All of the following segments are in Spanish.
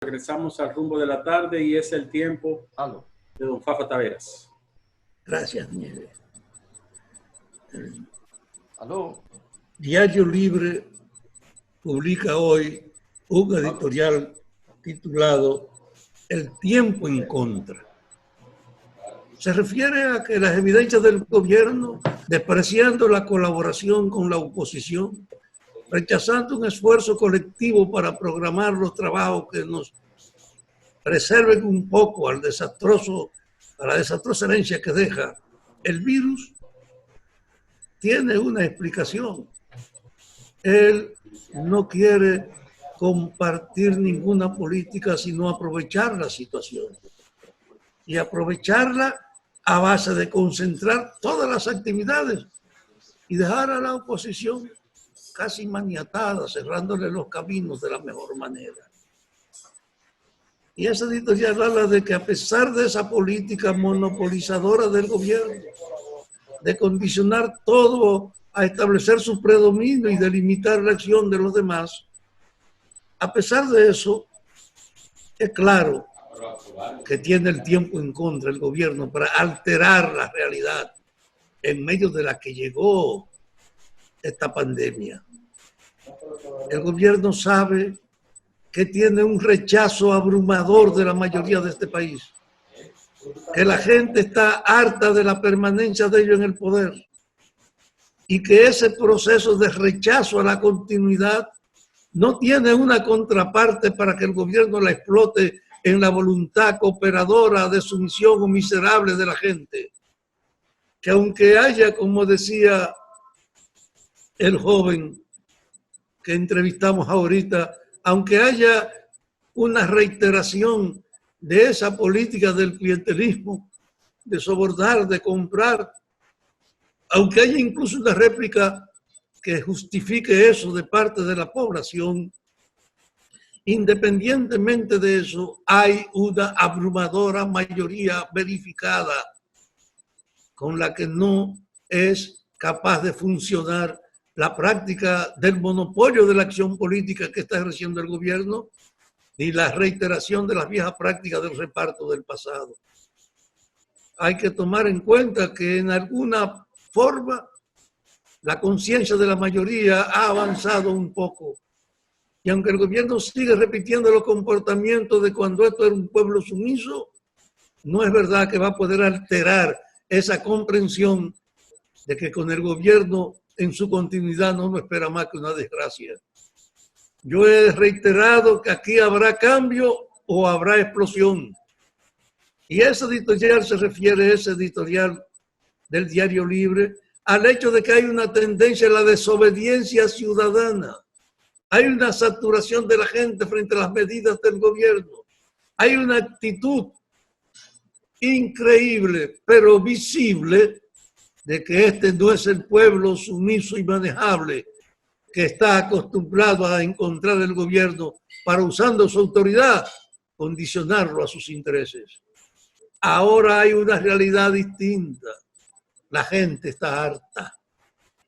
Regresamos al rumbo de la tarde y es el tiempo de don Fafa Taveras. Gracias, Nieves. Aló. Diario Libre publica hoy un editorial titulado El tiempo en contra. Se refiere a que las evidencias del gobierno, despreciando la colaboración con la oposición, rechazando un esfuerzo colectivo para programar los trabajos que nos preserven un poco a la desastrosa herencia que deja el virus, tiene una explicación. Él no quiere compartir ninguna política, sino aprovechar la situación. Y aprovecharla a base de concentrar todas las actividades y dejar a la oposición casi maniatada, cerrándole los caminos de la mejor manera. Y ese editorial habla de que a pesar de esa política monopolizadora del gobierno, de condicionar todo a establecer su predominio y de limitar la acción de los demás, a pesar de eso, es claro que tiene el tiempo en contra el gobierno para alterar la realidad en medio de la que llegó esta pandemia. El gobierno sabe que tiene un rechazo abrumador de la mayoría de este país, que la gente está harta de la permanencia de ellos en el poder y que ese proceso de rechazo a la continuidad no tiene una contraparte para que el gobierno la explote en la voluntad cooperadora de sumisión o miserable de la gente. Que aunque haya, como decía el joven que entrevistamos ahorita, aunque haya una reiteración de esa política del clientelismo, de sobornar, de comprar, aunque haya incluso una réplica que justifique eso de parte de la población, independientemente de eso, hay una abrumadora mayoría verificada con la que no es capaz de funcionar la práctica del monopolio de la acción política que está ejerciendo el gobierno y la reiteración de las viejas prácticas del reparto del pasado. Hay que tomar en cuenta que en alguna forma la conciencia de la mayoría ha avanzado un poco. Y aunque el gobierno sigue repitiendo los comportamientos de cuando esto era un pueblo sumiso, no es verdad que va a poder alterar esa comprensión de que con el gobierno en su continuidad no nos espera más que una desgracia. Yo he reiterado que aquí habrá cambio o habrá explosión. Y ese editorial se refiere, ese editorial del Diario Libre, al hecho de que hay una tendencia a la desobediencia ciudadana. Hay una saturación de la gente frente a las medidas del gobierno. Hay una actitud increíble, pero visible, de que este no es el pueblo sumiso y manejable que está acostumbrado a encontrar el gobierno para, usando su autoridad, condicionarlo a sus intereses. Ahora hay una realidad distinta. La gente está harta.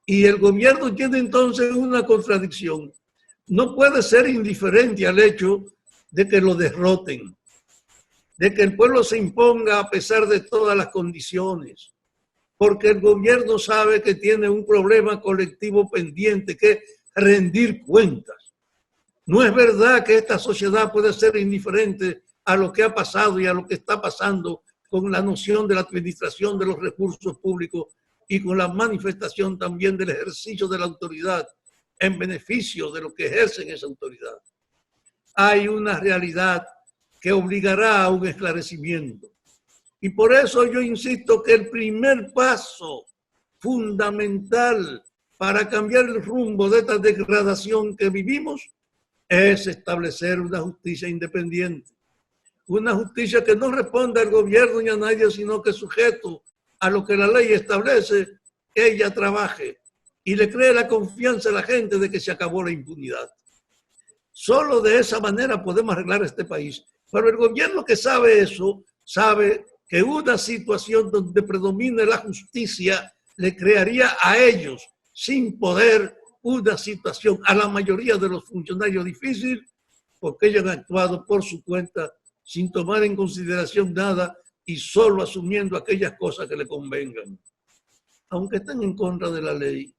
Y el gobierno tiene entonces una contradicción. No puede ser indiferente al hecho de que lo derroten, de que el pueblo se imponga a pesar de todas las condiciones, porque el gobierno sabe que tiene un problema colectivo pendiente, que es rendir cuentas. No es verdad que esta sociedad puede ser indiferente a lo que ha pasado y a lo que está pasando con la noción de la administración de los recursos públicos y con la manifestación también del ejercicio de la autoridad en beneficio de los que ejercen esa autoridad. Hay una realidad que obligará a un esclarecimiento. Y por eso yo insisto que el primer paso fundamental para cambiar el rumbo de esta degradación que vivimos es establecer una justicia independiente. Una justicia que no responda al gobierno ni a nadie, sino que sujeto a lo que la ley establece, ella trabaje y le cree la confianza a la gente de que se acabó la impunidad. Solo de esa manera podemos arreglar este país. Pero el gobierno que sabe eso, sabe que una situación donde predomine la justicia le crearía a ellos, sin poder, una situación a la mayoría de los funcionarios difícil porque ellos han actuado por su cuenta sin tomar en consideración nada y solo asumiendo aquellas cosas que le convengan. Aunque estén en contra de la ley,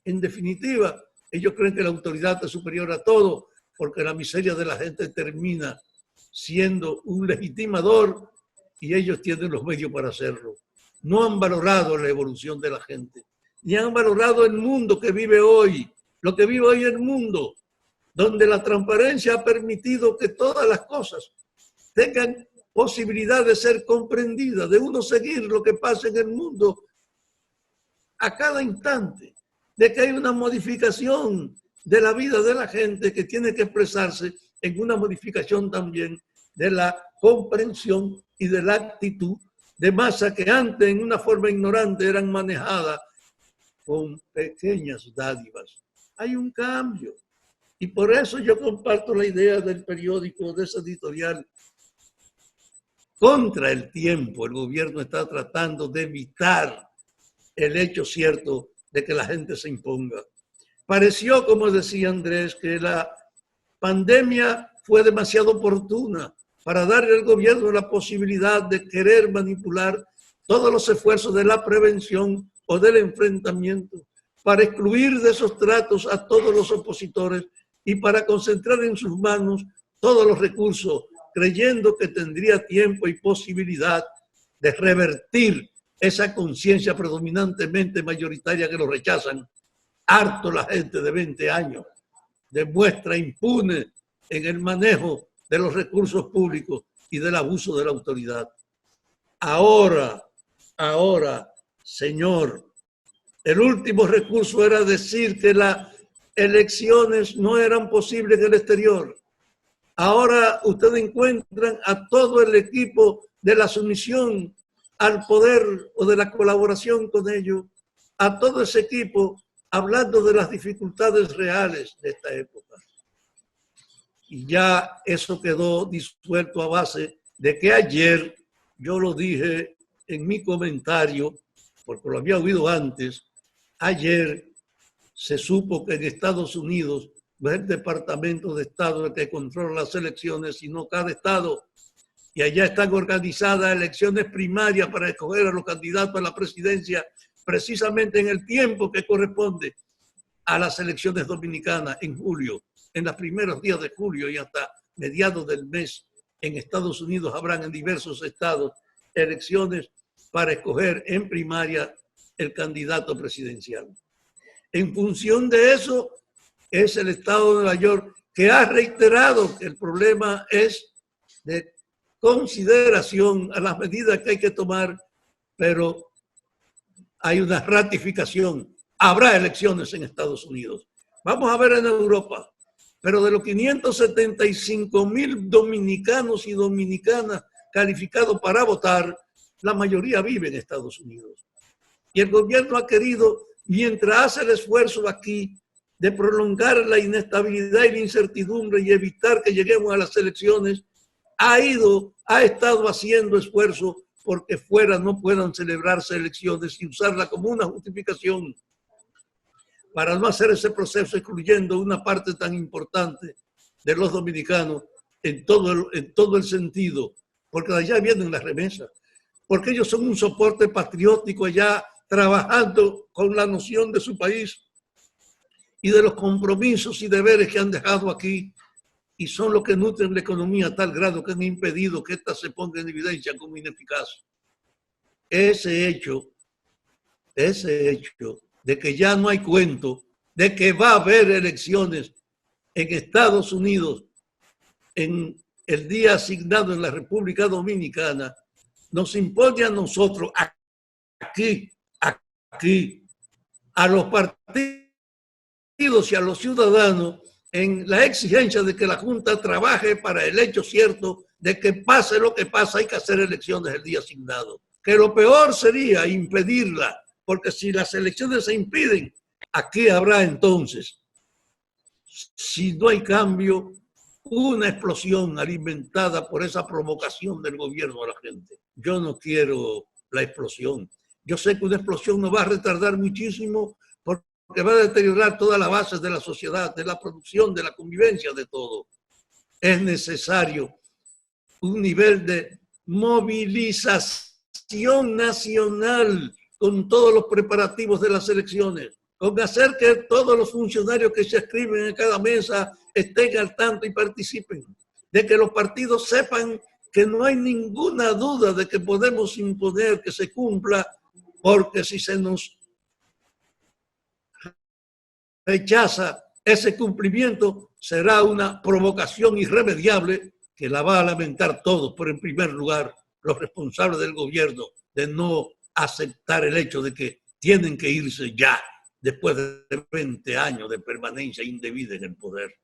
en definitiva, ellos creen que la autoridad es superior a todo, porque la miseria de la gente termina siendo un legitimador y ellos tienen los medios para hacerlo. No han valorado la evolución de la gente, ni han valorado el mundo que vive hoy, lo que vive hoy el mundo, donde la transparencia ha permitido que todas las cosas tengan posibilidad de ser comprendidas, de uno seguir lo que pasa en el mundo a cada instante, de que hay una modificación de la vida de la gente que tiene que expresarse en una modificación también de la comprensión y de la actitud de masa que antes en una forma ignorante eran manejadas con pequeñas dádivas. Hay un cambio y por eso yo comparto la idea del periódico, de ese editorial. Contra el tiempo, el gobierno está tratando de evitar el hecho cierto de que la gente se imponga. Pareció, como decía Andrés, que la pandemia fue demasiado oportuna para darle al gobierno la posibilidad de querer manipular todos los esfuerzos de la prevención o del enfrentamiento, para excluir de esos tratos a todos los opositores y para concentrar en sus manos todos los recursos, creyendo que tendría tiempo y posibilidad de revertir esa conciencia predominantemente mayoritaria que lo rechazan. Harto la gente de 20 años demuestra impune en el manejo de los recursos públicos y del abuso de la autoridad. Ahora, señor, el último recurso era decir que las elecciones no eran posibles en el exterior. Ahora ustedes encuentran a todo el equipo de la sumisión al poder o de la colaboración con ellos, a todo ese equipo hablando de las dificultades reales de esta época. Y ya eso quedó disuelto a base de que ayer, yo lo dije en mi comentario, porque lo había oído antes, ayer se supo que en Estados Unidos no es el Departamento de Estado el que controla las elecciones, sino cada estado. Y allá están organizadas elecciones primarias para escoger a los candidatos a la presidencia precisamente en el tiempo que corresponde a las elecciones dominicanas en julio. En los primeros días de julio y hasta mediados del mes en Estados Unidos habrán en diversos estados elecciones para escoger en primaria el candidato presidencial. En función de eso es el estado de Nueva York que ha reiterado que el problema es de consideración a las medidas que hay que tomar, pero hay una ratificación. Habrá elecciones en Estados Unidos. Vamos a ver en Europa. Pero de los 575,000 dominicanos y dominicanas calificados para votar, la mayoría vive en Estados Unidos. Y el gobierno ha querido, mientras hace el esfuerzo aquí de prolongar la inestabilidad y la incertidumbre y evitar que lleguemos a las elecciones, ha estado haciendo esfuerzo porque fuera no puedan celebrarse elecciones y usarla como una justificación para no hacer ese proceso, excluyendo una parte tan importante de los dominicanos en todo el sentido, porque de allá vienen las remesas, porque ellos son un soporte patriótico allá, trabajando con la noción de su país y de los compromisos y deberes que han dejado aquí, y son los que nutren la economía a tal grado que han impedido que ésta se ponga en evidencia como ineficaz. Ese hecho de que ya no hay cuento, de que va a haber elecciones en Estados Unidos en el día asignado en la República Dominicana, nos impone a nosotros aquí, a los partidos y a los ciudadanos en la exigencia de que la Junta trabaje para el hecho cierto de que pase lo que pasa, hay que hacer elecciones el día asignado. Que lo peor sería impedirla, porque si las elecciones se impiden, aquí habrá entonces, si no hay cambio, una explosión alimentada por esa provocación del gobierno a la gente. Yo no quiero la explosión. Yo sé que una explosión nos va a retardar muchísimo porque va a deteriorar todas las bases de la sociedad, de la producción, de la convivencia, de todo. es necesario un nivel de movilización nacional con todos los preparativos de las elecciones, con hacer que todos los funcionarios que se inscriben en cada mesa estén al tanto y participen, de que los partidos sepan que no hay ninguna duda de que podemos imponer que se cumpla, porque si se nos rechaza ese cumplimiento, será una provocación irremediable que la va a lamentar todos, pero en primer lugar los responsables del gobierno de no aceptar el hecho de que tienen que irse ya, después de 20 años de permanencia indebida en el poder.